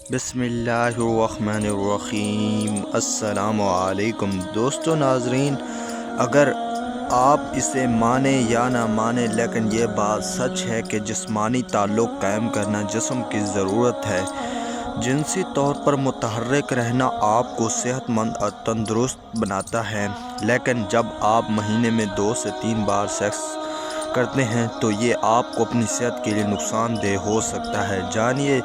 بسم اللہ الرحمن الرحیم۔ السلام علیکم دوستو ناظرین، اگر آپ اسے مانیں یا نہ مانیں لیکن یہ بات سچ ہے کہ جسمانی تعلق قائم کرنا جسم کی ضرورت ہے۔ جنسی طور پر متحرک رہنا آپ کو صحت مند اور تندرست بناتا ہے، لیکن جب آپ مہینے میں 2 سے 3 بار سیکس کرتے ہیں تو یہ آپ کو اپنی صحت کے لیے نقصان دہ ہو سکتا ہے۔ جانیے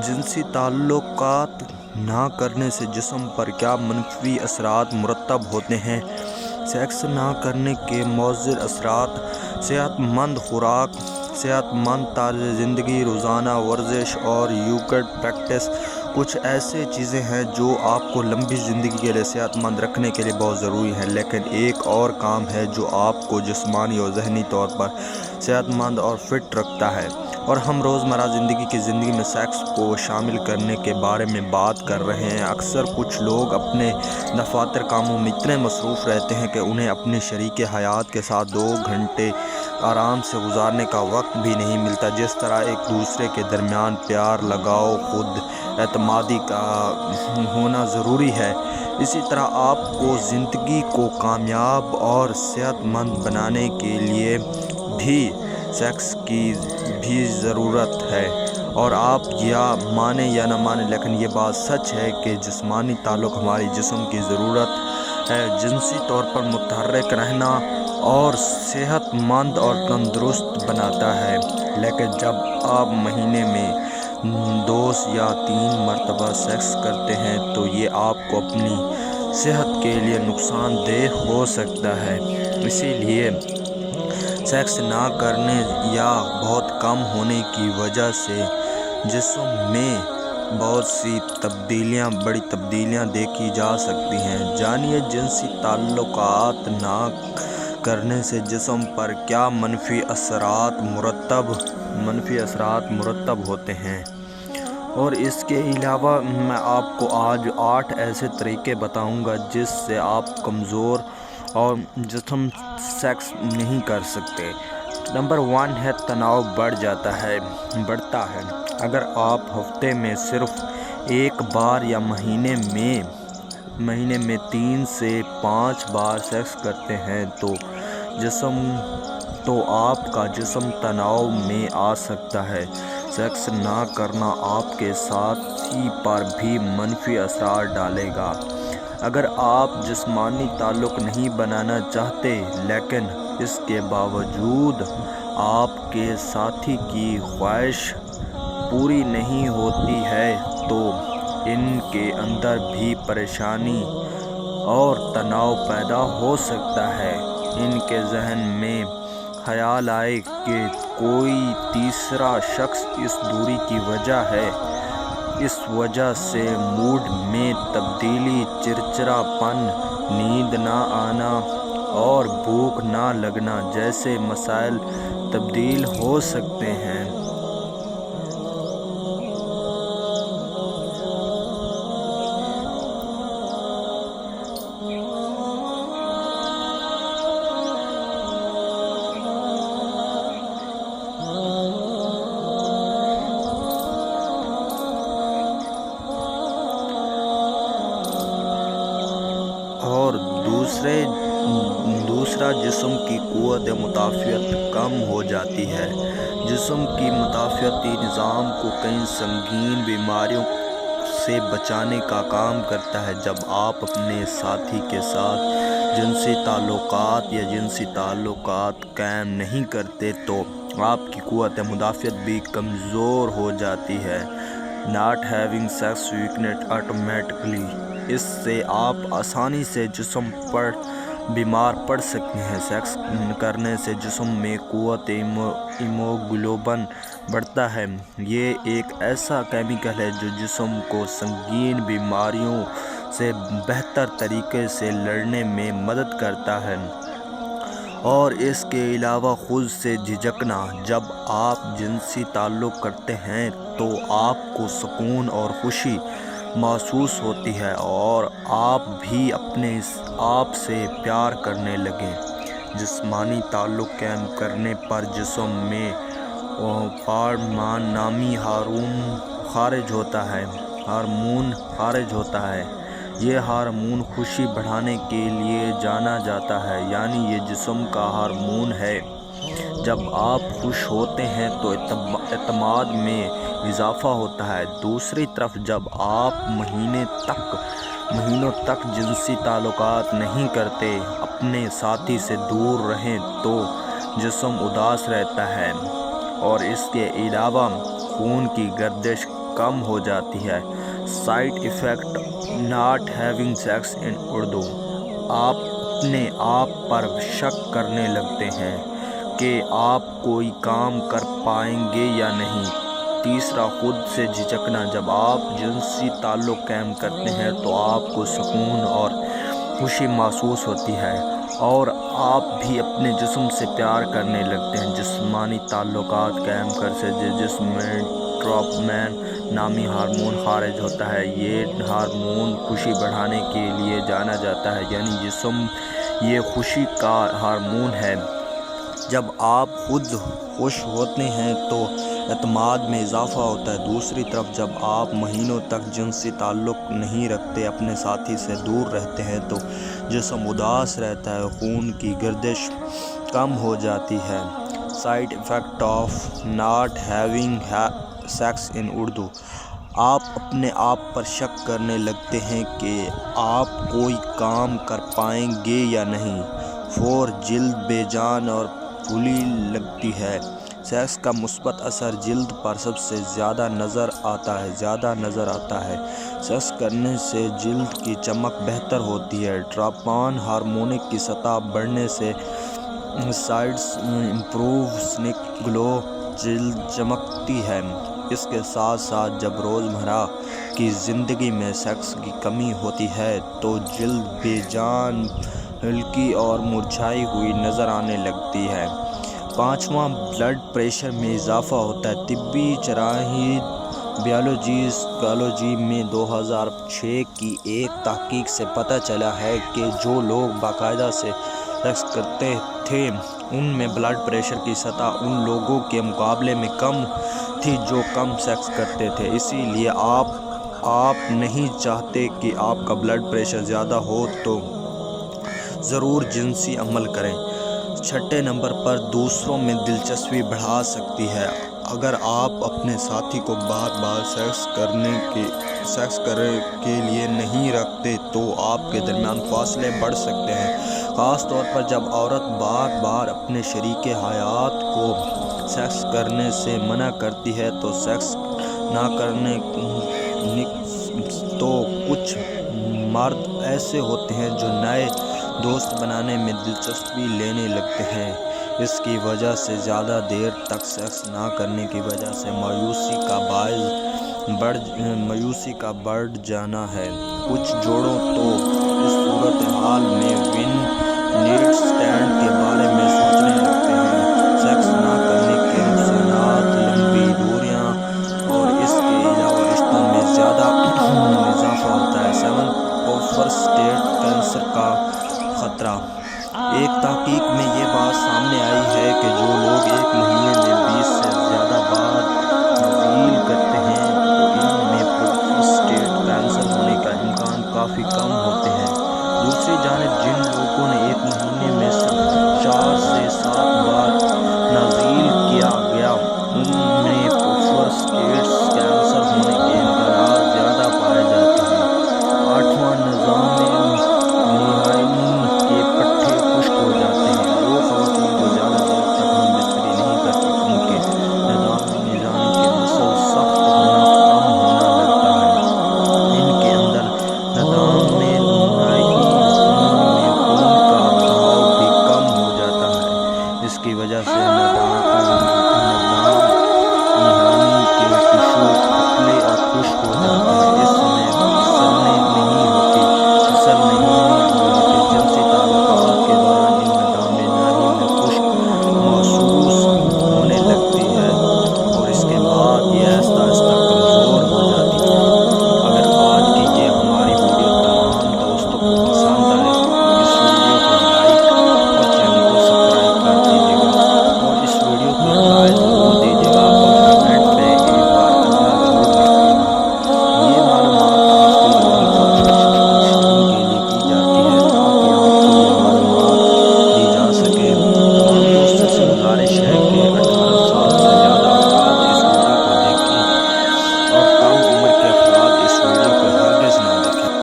جنسی تعلقات نہ کرنے سے جسم پر کیا منفی اثرات مرتب ہوتے ہیں۔ سیکس نہ کرنے کے مضر اثرات: صحت مند خوراک، صحت مند طرز زندگی، روزانہ ورزش اور یوگا پریکٹس کچھ ایسے چیزیں ہیں جو آپ کو لمبی زندگی کے لیے صحت مند رکھنے کے لیے بہت ضروری ہیں، لیکن ایک اور کام ہے جو آپ کو جسمانی اور ذہنی طور پر صحت مند اور فٹ رکھتا ہے، اور ہم روزمرہ کی زندگی میں سیکس کو شامل کرنے کے بارے میں بات کر رہے ہیں۔ اکثر کچھ لوگ اپنے دفاتر کاموں میں اتنے مصروف رہتے ہیں کہ انہیں اپنے شریک حیات کے ساتھ 2 گھنٹے آرام سے گزارنے کا وقت بھی نہیں ملتا۔ جس طرح ایک دوسرے کے درمیان پیار، لگاؤ، خود اعتمادی کا ہونا ضروری ہے، اسی طرح آپ کو زندگی کو کامیاب اور صحت مند بنانے کے لیے بھی سیکس کی بھی ضرورت ہے۔ اور آپ یا مانیں یا نہ مانیں لیکن یہ بات سچ ہے کہ جسمانی تعلق ہماری جسم کی ضرورت ہے۔ جنسی طور پر متحرک رہنا اور صحت مند اور تندرست بناتا ہے، لیکن جب آپ مہینے میں 2 یا 3 مرتبہ سیکس کرتے ہیں تو یہ آپ کو اپنی صحت کے لیے نقصان دہ ہو سکتا ہے۔ اسی لیے سیکس نہ کرنے یا بہت کم ہونے کی وجہ سے جسم میں بہت سی بڑی تبدیلیاں دیکھی جا سکتی ہیں۔ جانیے جنسی تعلقات نہ کرنے سے جسم پر کیا منفی اثرات مرتب ہوتے ہیں، اور اس کے علاوہ میں آپ کو آج 8 ایسے طریقے بتاؤں گا جس سے آپ کمزور اور جسم سیکس نہیں کر سکتے۔ نمبر 1 ہے تناؤ بڑھتا ہے۔ اگر آپ ہفتے میں صرف ایک بار یا مہینے میں 3 سے 5 بار سیکس کرتے ہیں تو آپ کا جسم تناؤ میں آ سکتا ہے۔ سیکس نہ کرنا آپ کے ساتھی پر بھی منفی اثرات ڈالے گا۔ اگر آپ جسمانی تعلق نہیں بنانا چاہتے لیکن اس کے باوجود آپ کے ساتھی کی خواہش پوری نہیں ہوتی ہے تو ان کے اندر بھی پریشانی اور تناؤ پیدا ہو سکتا ہے۔ ان کے ذہن میں خیال آئے کہ کوئی تیسرا شخص اس دوری کی وجہ ہے۔ اس وجہ سے موڈ میں تبدیلی، چڑچڑا پن، نیند نہ آنا اور بھوک نہ لگنا جیسے مسائل تبدیل ہو سکتے ہیں۔ اور دوسرا جسم کی قوت مدافعت کم ہو جاتی ہے۔ جسم کی مدافعتی نظام کو کئی سنگین بیماریوں سے بچانے کا کام کرتا ہے۔ جب آپ اپنے ساتھی کے ساتھ جنسی تعلقات قائم نہیں کرتے تو آپ کی قوت مدافعت بھی کمزور ہو جاتی ہے۔ Not having sex weakens automatically۔ اس سے آپ آسانی سے جسم پر بیمار پڑ سکتے ہیں۔ سیکس کرنے سے جسم میں قوت ہیموگلوبن بڑھتا ہے۔ یہ ایک ایسا کیمیکل ہے جو جسم کو سنگین بیماریوں سے بہتر طریقے سے لڑنے میں مدد کرتا ہے۔ اور اس کے علاوہ خود سے جھجکنا: جب آپ جنسی تعلق کرتے ہیں تو آپ کو سکون اور خوشی محسوس ہوتی ہے اور آپ بھی اپنے آپ سے پیار کرنے لگیں۔ جسمانی تعلق قائم کرنے پر جسم میں ہارمون نامی ہارمون خارج ہوتا ہے ہارمون خارج ہوتا ہے۔ یہ ہارمون خوشی بڑھانے کے لیے جانا جاتا ہے، یعنی یہ جسم کا ہارمون ہے۔ جب آپ خوش ہوتے ہیں تو اعتماد میں اضافہ ہوتا ہے۔ دوسری طرف جب آپ مہینوں تک جنسی تعلقات نہیں کرتے، اپنے ساتھی سے دور رہیں تو جسم اداس رہتا ہے، اور اس کے علاوہ خون کی گردش کم ہو جاتی ہے۔ Side effect not having sex in Urdu: آپ اپنے آپ پر شک کرنے لگتے ہیں کہ آپ کوئی کام کر پائیں گے یا نہیں۔ تیسرا، خود سے جھجکنا: جب آپ جنسی تعلق قائم کرتے ہیں تو آپ کو سکون اور خوشی محسوس ہوتی ہے، اور آپ بھی اپنے جسم سے پیار کرنے لگتے ہیں۔ جسمانی تعلقات قائم کرنے سے جسم میں ڈوپامین نامی ہارمون خارج ہوتا ہے۔ یہ ہارمون خوشی بڑھانے کے لیے جانا جاتا ہے، یعنی یہ خوشی کا ہارمون ہے۔ جب آپ خود خوش ہوتے ہیں تو اعتماد میں اضافہ ہوتا ہے۔ دوسری طرف جب آپ مہینوں تک جنسی تعلق نہیں رکھتے، اپنے ساتھی سے دور رہتے ہیں تو جسم اداس رہتا ہے، خون کی گردش کم ہو جاتی ہے۔ Side effect of not having sex in Urdu: آپ اپنے آپ پر شک کرنے لگتے ہیں کہ آپ کوئی کام کر پائیں گے یا نہیں۔ 4، جلد بے جان اور پھولی لگتی ہے۔ سیکس کا مثبت اثر جلد پر سب سے زیادہ نظر آتا ہے۔ سیکس کرنے سے جلد کی چمک بہتر ہوتی ہے۔ ڈوپامین ہارمون کی سطح بڑھنے سے سائٹس امپروو، اسکن گلو، جلد چمکتی ہے۔ اس کے ساتھ ساتھ جب روزمرہ کی زندگی میں سیکس کی کمی ہوتی ہے تو جلد بے جان، ہلکی اور مرجھائی ہوئی نظر آنے لگتی ہے۔ 5واں، بلڈ پریشر میں اضافہ ہوتا ہے۔ طبی جراحی بیالوجی میں 2006 کی ایک تحقیق سے پتہ چلا ہے کہ جو لوگ باقاعدہ سے سیکس کرتے تھے ان میں بلڈ پریشر کی سطح ان لوگوں کے مقابلے میں کم تھی جو کم سیکس کرتے تھے۔ اسی لیے آپ نہیں چاہتے کہ آپ کا بلڈ پریشر زیادہ ہو تو ضرور جنسی عمل کریں۔ 6 نمبر پر دوسروں میں دلچسپی بڑھا سکتی ہے۔ اگر آپ اپنے ساتھی کو بار بار سیکس کرنے کے لیے نہیں رکھتے تو آپ کے درمیان فاصلے بڑھ سکتے ہیں، خاص طور پر جب عورت بار بار اپنے شریک حیات کو سیکس کرنے سے منع کرتی ہے تو سیکس نہ کرنے تو کچھ مرد ایسے ہوتے ہیں جو نئے دوست بنانے میں دلچسپی لینے لگتے ہیں۔ اس کی وجہ سے زیادہ دیر تک سیکس نہ کرنے کی وجہ سے مایوسی کا بڑھ جانا ہے۔ کچھ جوڑے تو اس صورتحال میں ون نائٹ اسٹینڈ کے بارے میں سوچنے لگتے ہیں۔ سیکس نہ کرنے کے نقصانات: لمبی دوریاں اور اس کے علاوہ رشتوں میں زیادہ اضافہ ہوتا ہے۔ 7، پروسٹیٹ کینسر کا خطرہ: ایک تحقیق میں یہ بات سامنے آئی ہے کہ جو لوگ ایک مہینے میں 20 سے زیادہ بار نزول کرتے ہیں تو ان میں پروسٹیٹ کینسر ہونے کا امکان کافی کم